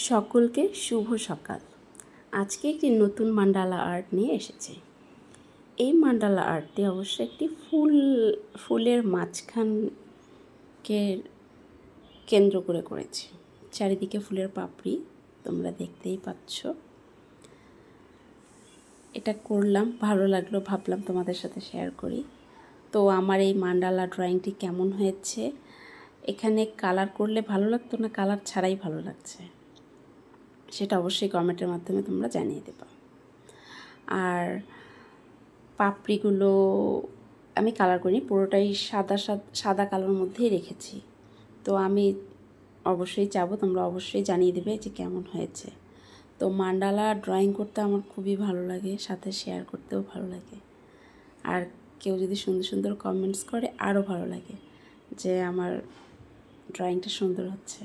সকলকে শুভ সকাল। আজকে একটি নতুন মান্ডালা আর্ট নিয়ে এসেছি। এই মান্ডালা আর্টটি অবশ্যই একটি ফুলের মাঝখানকে কেন্দ্র করে করেছি। চারিদিকে ফুলের পাপড়ি তোমরা দেখতেই পাচ্ছ। এটা করলাম, ভালো লাগলো, ভাবলাম তোমাদের সাথে শেয়ার করি। তো আমার এই মান্ডালা ড্রয়িংটি কেমন হয়েছে, এখানে কালার করলে ভালো লাগতো না কালার ছাড়াই ভালো লাগছে, সেটা অবশ্যই কমেন্টের মাধ্যমে তোমরা জানিয়ে দেবে। আর পাপড়িগুলো আমি কালার করিনি, পুরোটাই সাদা কালোর মধ্যেই রেখেছি। তো আমি অবশ্যই চাবো তোমরা অবশ্যই জানিয়ে দেবে যে কেমন হয়েছে। তো মান্ডালা ড্রয়িং করতে আমার খুবই ভালো লাগে, সাথে শেয়ার করতেও ভালো লাগে। আর কেউ যদি সুন্দর সুন্দর কমেন্টস করে আরও ভালো লাগে যে আমার ড্রয়িংটা সুন্দর হচ্ছে।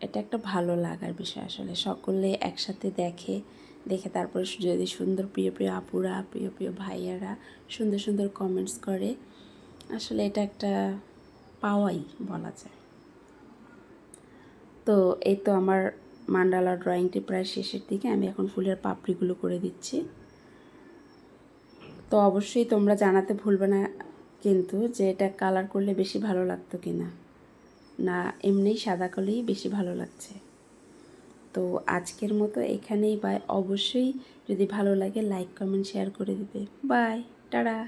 এটা একটা ভালো লাগার বিষয় আসলে, সকলে একসাথে দেখে তারপরে যদি সুন্দর প্রিয় প্রিয় আপুরা, প্রিয় প্রিয় ভাইয়ারা সুন্দর সুন্দর কমেন্টস করে, আসলে এটা একটা পাওয়াই বলা যায়। তো এই তো আমার মান্ডালা ড্রয়িংটি প্রায় শেষের দিকে, আমি এখন ফুলের পাপড়িগুলো করে দিচ্ছি। তো অবশ্যই তোমরা জানাতে ভুলবে না কিন্তু যে এটা কালার করলে বেশি ভালো লাগতো কি না এমনিই সাদা কালোই বেশি ভালো লাগছে। তো আজকের মতো এখানেই বাই। অবশ্যই যদি ভালো লাগে লাইক কমেন্ট শেয়ার করে দিবে। Bye, tata.